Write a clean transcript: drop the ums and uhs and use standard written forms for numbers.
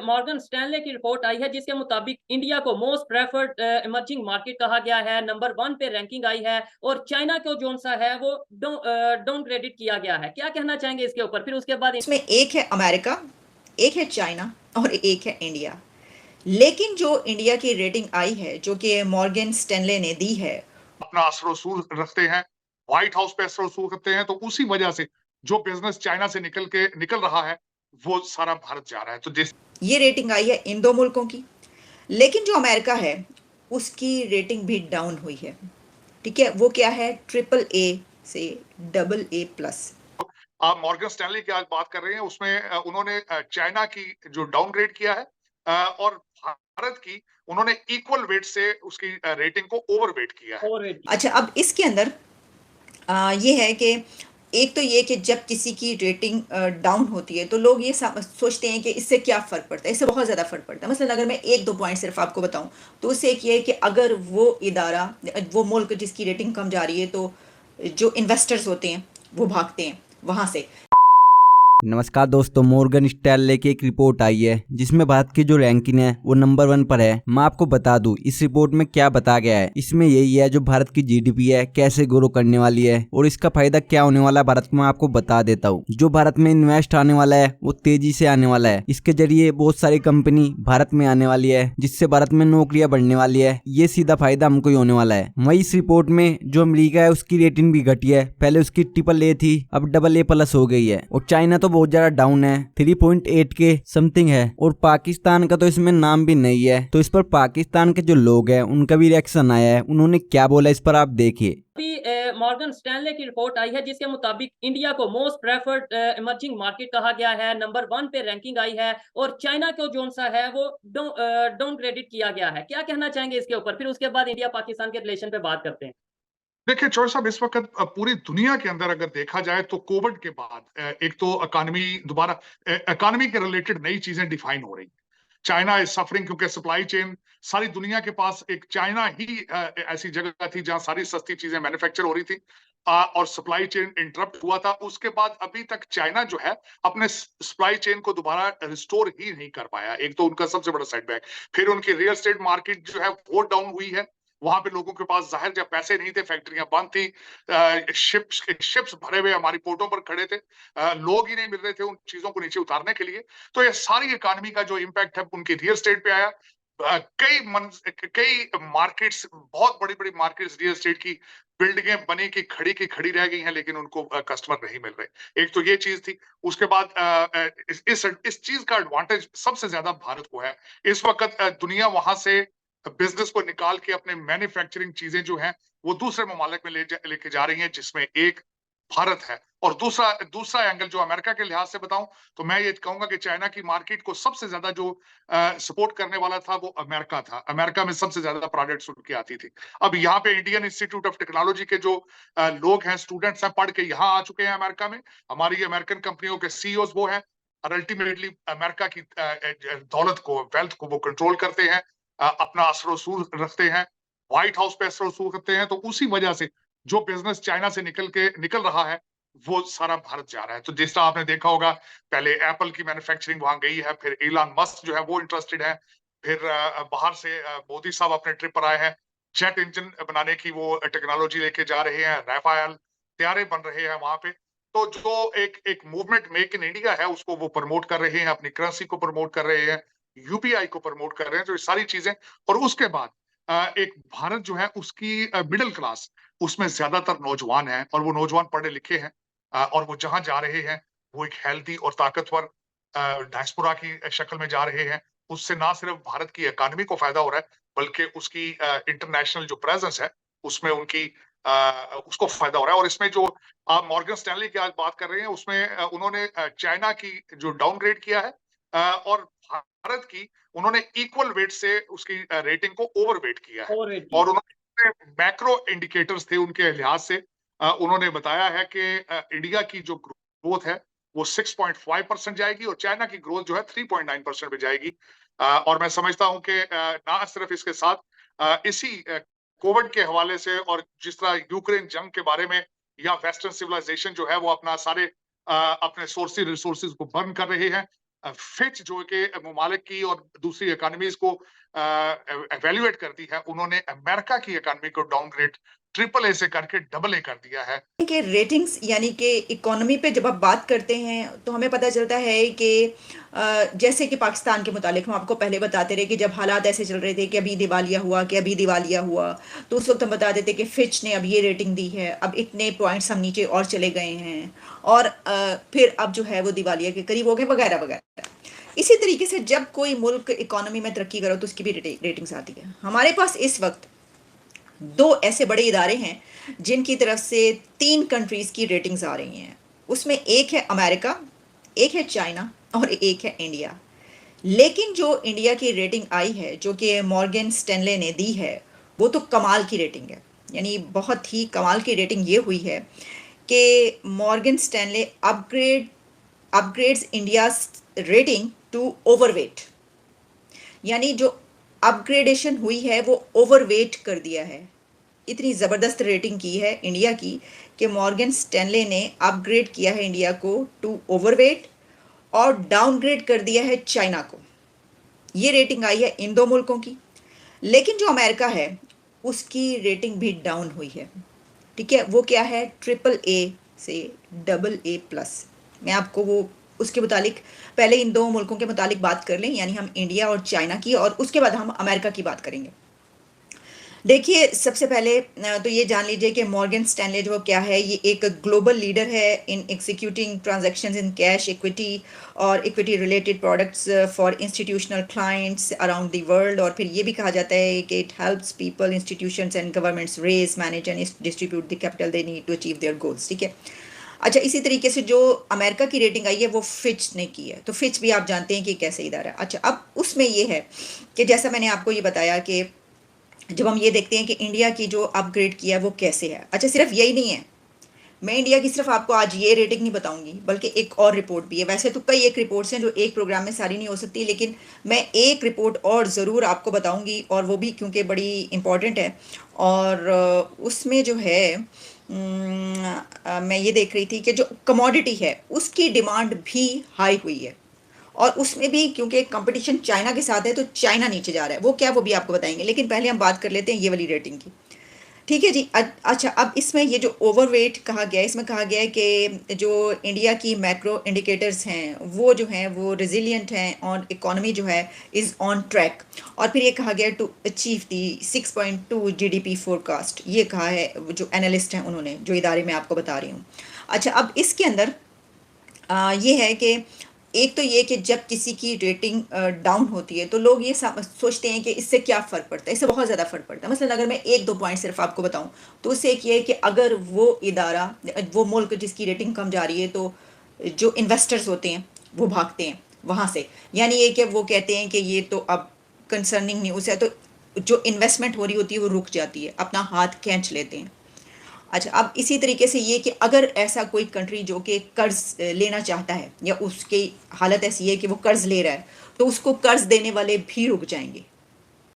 Morgan Stanley की report आई है जिसके मुताबिक इंडिया को मोस्ट प्रेफर्ड इमर्जिंग मार्केट कहा गया है। नंबर 1 पे रैंकिंग आई है और चाइना को जोन सा है वो डाउनग्रेडेड किया गया है। क्या कहना चाहेंगे इसके ऊपर? फिर उसके बाद इसमें एक है अमेरिका, एक है चाइना और एक है इंडिया। लेकिन जो इंडिया की रेटिंग आई है, जो कि मॉर्गन स्टैनले ने दी है, अपना असर रसूल रखते हैं, व्हाइट हाउस पे असर रसूल रखते हैं, तो उसी वजह से जो बिजनेस चाइना से निकल रहा है वो सारा भारत जा रहा है। तो जिस ये रेटिंग आई है इन दो मुल्कों की। लेकिन जो अमेरिका है उसकी रेटिंग भी डाउन हुई है। ठीक है, वो क्या है, ट्रिपल ए से डबल ए प्लस। आप मॉर्गन स्टैनली की आज बात कर रहे हैं, उसमें उन्होंने चाइना की जो डाउनग्रेड किया है और भारत की उन्होंने इक्वल वेट से उसकी रेटिंग को ओवरवेट किया है। अच्छा, अब इसके अंदर ये है कि एक तो ये कि जब किसी की रेटिंग डाउन होती है तो लोग ये सोचते हैं कि इससे क्या फ़र्क पड़ता है। इससे बहुत ज़्यादा फ़र्क पड़ता है। मसलन अगर मैं एक दो पॉइंट सिर्फ आपको बताऊं तो उससे एक ये है कि अगर वो इदारा, वो मुल्क जिसकी रेटिंग कम जा रही है, तो जो इन्वेस्टर्स होते हैं वो भागते हैं वहाँ से। नमस्कार दोस्तों, मॉर्गन स्टैनले की एक रिपोर्ट आई है जिसमें भारत की जो रैंकिंग है वो नंबर 1 पर है। मैं आपको बता दूं इस रिपोर्ट में क्या बताया गया है। इसमें यही है जो भारत की जीडीपी है कैसे ग्रो करने वाली है और इसका फायदा क्या होने वाला है भारत को, मैं आपको बता देता हूँ। जो भारत में इन्वेस्ट आने वाला है वो तेजी से आने वाला है। इसके जरिए बहुत सारी कंपनी भारत में आने वाली है जिससे भारत में नौकरियां बढ़ने वाली है। ये सीधा फायदा हमको ही होने वाला है। वही इस रिपोर्ट में जो अमेरिका है उसकी रेटिंग भी घटी है। पहले उसकी ट्रिपल ए थी, अब डबल ए प्लस हो गई है। और चाइना तो बहुत ज्यादा डाउन है, 3.8 के समथिंग है। और पाकिस्तान का तो इसमें नाम भी नहीं है। तो इस पर पाकिस्तान के जो लोग हैं उनका भी रिएक्शन आया है। उन्होंने क्या बोला इस पर आप देखिए। अभी मॉर्गन स्टैनले की रिपोर्ट आई है जिसके मुताबिक इंडिया को मोस्ट प्रेफर्ड इमर्जिंग मार्केट कहा गया है। नंबर 1 पे रैंकिंग आई है और चाइना को जोन सा है वो डाउनग्रेडेड किया गया है। क्या कहना चाहेंगे इसके ऊपर? फिर उसके बाद इंडिया पाकिस्तान के रिलेशन पे बात करते हैं। देखिए चौधरी साहब, इस वक्त पूरी दुनिया के अंदर अगर देखा जाए तो कोविड के बाद एक तो इकोनॉमी के रिलेटेड नई चीजें डिफाइन हो रही हैं। चाइना इज सफरिंग क्योंकि सप्लाई चेन, सारी दुनिया के पास एक चाइना ही ऐसी जगह थी जहां सारी सस्ती चीजें मैन्युफैक्चर हो रही थी और सप्लाई चेन इंटरप्ट हुआ था। उसके बाद अभी तक चाइना जो है अपने सप्लाई चेन को दोबारा रिस्टोर ही नहीं कर पाया। एक तो उनका सबसे बड़ा सेटबैक, फिर उनकी रियल एस्टेट मार्केट जो है वो डाउन हुई है। वहां पे लोगों के पास जाहिर जब पैसे नहीं थे, फैक्ट्रियां बंद थी, शिप्स भरे हुए हमारी पोर्टों पर खड़े थे, लोग ही नहीं मिल रहे थे उन चीजों को नीचे उतारने के लिए। तो ये सारी इकोनॉमी का जो इम्पैक्ट है उनकी रियल एस्टेट पे आया। कई मार्केट्स, बहुत बड़ी बड़ी मार्केट्स रियल एस्टेट की, बिल्डिंगें बनी की खड़ी रह गई हैं, लेकिन उनको कस्टमर नहीं मिल रहे। एक तो ये चीज थी। उसके बाद इस चीज का एडवांटेज सबसे ज्यादा भारत को है। इस वक्त दुनिया वहां से बिजनेस को निकाल के अपने मैन्युफैक्चरिंग चीजें जो हैं वो दूसरे ममालिक में लेके जा रही हैं, जिसमें एक भारत है। और दूसरा दूसरा एंगल जो अमेरिका के लिहाज से बताऊं तो मैं ये कहूंगा कि चाइना की मार्केट को सबसे ज्यादा जो सपोर्ट करने वाला था वो अमेरिका था। अमेरिका में सबसे ज्यादा प्रोडक्ट्स उनकी आती थी। अब यहाँ पे इंडियन इंस्टीट्यूट ऑफ टेक्नोलॉजी के जो लोग हैं, स्टूडेंट्स हैं, पढ़ के यहाँ आ चुके हैं अमेरिका में। हमारी अमेरिकन कंपनियों के सीईओज वो हैं और अल्टीमेटली अमेरिका की दौलत को, वेल्थ को वो कंट्रोल करते हैं, अपना असर रसूल रखते हैं, व्हाइट हाउस पे असर रसूल करते हैं। तो उसी वजह से जो बिजनेस चाइना से निकल रहा है वो सारा भारत जा रहा है। तो जिस तरह आपने देखा होगा, पहले एप्पल की मैन्युफैक्चरिंग वहां गई है, फिर इलॉन मस्क जो है वो इंटरेस्टेड है, फिर बाहर से मोदी साहब अपने ट्रिप पर आए हैं, जेट इंजन बनाने की वो टेक्नोलॉजी लेके जा रहे हैं, राफेल तैयारे बन रहे हैं वहां पे। तो जो एक एक मूवमेंट मेक इन इंडिया है उसको वो प्रमोट कर रहे हैं, अपनी करेंसी को प्रमोट कर रहे हैं, यूपीआई को प्रमोट कर रहे हैं। तो ये सारी चीजें, और उसके बाद एक भारत जो है उसकी मिडिल क्लास, उसमें ज्यादातर नौजवान हैं और वो नौजवान पढ़े लिखे हैं, और वो जहां जा रहे हैं वो एक हेल्दी और ताकतवर डायस्पोरा की शक्ल में जा रहे हैं। उससे ना सिर्फ भारत की इकोनॉमी को फायदा हो रहा है, बल्कि उसकी इंटरनेशनल जो प्रेजेंस है उसमें उनकी उसको फायदा हो रहा है। और इसमें जो आप मॉर्गन स्टैनली की आज बात कर रहे हैं उसमें उन्होंने चाइना की जो डाउनग्रेड किया है और भारत की उन्होंने इक्वल वेट से उसकी रेटिंग को ओवरवेट किया है। और उन्होंने मैक्रो इंडिकेटर्स थे उनके लिहाज से, उन्होंने बताया है कि इंडिया की जो ग्रोथ है वो 6.5% जाएगी और चाइना की ग्रोथ जो है 3.9% पे जाएगी। और मैं समझता हूं कि ना सिर्फ इसके साथ इसी कोविड के हवाले से और जिस तरह यूक्रेन जंग के बारे में, या वेस्टर्न सिविलाइजेशन जो है वो अपना सारे अपने सोर्सेज रिसोर्सेज को बर्न कर रहे हैं, फिच जो कि ममालिक की और दूसरी इकोनॉमीज को एवेल्युएट करती है, उन्होंने अमेरिका की इकोनॉमी को डाउनग्रेड ट्रिपल ए से करके डबल ए कर दिया है। कि रेटिंग्स यानी कि इकोनॉमी पे जब आप बात करते हैं तो हमें पता चलता है कि जैसे कि पाकिस्तान के मुतालिक हम आपको पहले बताते रहे कि जब हालात ऐसे चल रहे थे कि अभी दिवालिया हुआ तो उस वक्त हम बता देते कि फिच ने अब ये रेटिंग दी है, अब इतने पॉइंट्स हम नीचे और चले गए हैं और फिर अब जो है वो दिवालिया के करीब हो गए वगैरह वगैरह। इसी तरीके से जब कोई मुल्क इकोनॉमी में तरक्की करो तो उसकी भी रेटिंग्स आती है। हमारे पास इस वक्त दो ऐसे बड़े इदारे हैं जिनकी तरफ से 3 कंट्रीज़ की रेटिंग्स आ रही हैं। उसमें एक है अमेरिका, एक है चाइना और एक है इंडिया। लेकिन जो इंडिया की रेटिंग आई है, जो कि मॉर्गन स्टैनले ने दी है, वो तो कमाल की रेटिंग है। यानी बहुत ही कमाल की रेटिंग ये हुई है कि Morgan Stanley upgrades India's rating to overweight. यानी जो अपग्रेडेशन हुई है वो ओवरवेट कर दिया है। इतनी ज़बरदस्त रेटिंग की है इंडिया की कि मॉर्गन स्टैनले ने अपग्रेड किया है इंडिया को टू ओवरवेट और डाउनग्रेड कर दिया है चाइना को। ये रेटिंग आई है इन 2 मुल्कों की। लेकिन जो अमेरिका है उसकी रेटिंग भी डाउन हुई है। ठीक है, वो क्या है, ट्रिपल ए से डबल ए प्लस। मैं आपको वो उसके मुतालिक पहले इन 2 मुल्कों के मुतालिक बात कर लें, यानी हम इंडिया और चाइना की, और उसके बाद हम अमेरिका की बात करेंगे। देखिए, सबसे पहले तो ये जान लीजिए कि मॉर्गन स्टैनले जो क्या है, ये एक ग्लोबल लीडर है in executing transactions in cash equity और equity related products for institutional clients around the world. और फिर ये भी कहा जाता है कि it helps people, institutions and governments raise, manage and distribute the capital they need to achieve their goals. ठीक है। अच्छा, इसी तरीके से जो अमेरिका की रेटिंग आई है वो फिच ने की है। तो फिच भी आप जानते हैं कि कैसे इदारा है। अच्छा, अब उसमें ये है कि जैसा मैंने आपको ये बताया कि जब हम ये देखते हैं कि इंडिया की जो अपग्रेड किया वो कैसे है। अच्छा, सिर्फ यही नहीं है, मैं इंडिया की सिर्फ आपको आज ये रेटिंग नहीं बताऊंगी, बल्कि एक और रिपोर्ट भी है। वैसे तो कई एक रिपोर्ट्स हैं जो एक प्रोग्राम में सारी नहीं हो सकती, लेकिन मैं एक रिपोर्ट और ज़रूर आपको बताऊंगी, और वो भी क्योंकि बड़ी इम्पॉर्टेंट है। और उसमें जो है मैं ये देख रही थी कि जो कमोडिटी है उसकी डिमांड भी हाई हुई है, और उसमें भी क्योंकि कंपटीशन चाइना के साथ है तो चाइना नीचे जा रहा है। वो क्या, वो भी आपको बताएंगे, लेकिन पहले हम बात कर लेते हैं ये वाली रेटिंग की। ठीक है जी। अच्छा, अब इसमें ये जो ओवरवेट कहा गया है, इसमें कहा गया है कि जो इंडिया की मैक्रो इंडिकेटर्स हैं वो जो हैं वो रेजिलिएंट हैं और इकोनॉमी जो है इज़ ऑन ट्रैक। और फिर ये कहा गया to achieve the 6.2 GDP forecast. ये कहा है जो एनालिस्ट हैं उन्होंने, जो इदारे में आपको बता रही हूँ। अच्छा, अब इसके अंदर ये है कि एक तो ये कि जब किसी की रेटिंग डाउन होती है तो लोग ये सोचते हैं कि इससे क्या फ़र्क पड़ता है। इससे बहुत ज़्यादा फ़र्क पड़ता है। मसलन अगर मैं 1-2 पॉइंट सिर्फ आपको बताऊं तो उससे एक ये है कि अगर वो इदारा, वो मुल्क जिसकी रेटिंग कम जा रही है, तो जो इन्वेस्टर्स होते हैं वो भागते हैं वहाँ से। यानी ये कि वो कहते हैं कि ये तो अब कंसर्निंग न्यूज़ है, तो जो इन्वेस्टमेंट हो रही होती है वो रुक जाती है, अपना हाथ खींच लेते हैं। अच्छा, अब इसी तरीके से ये कि अगर ऐसा कोई कंट्री जो कि कर्ज लेना चाहता है, या उसकी हालत ऐसी है कि वो कर्ज ले रहा है, तो उसको कर्ज देने वाले भी रुक जाएंगे।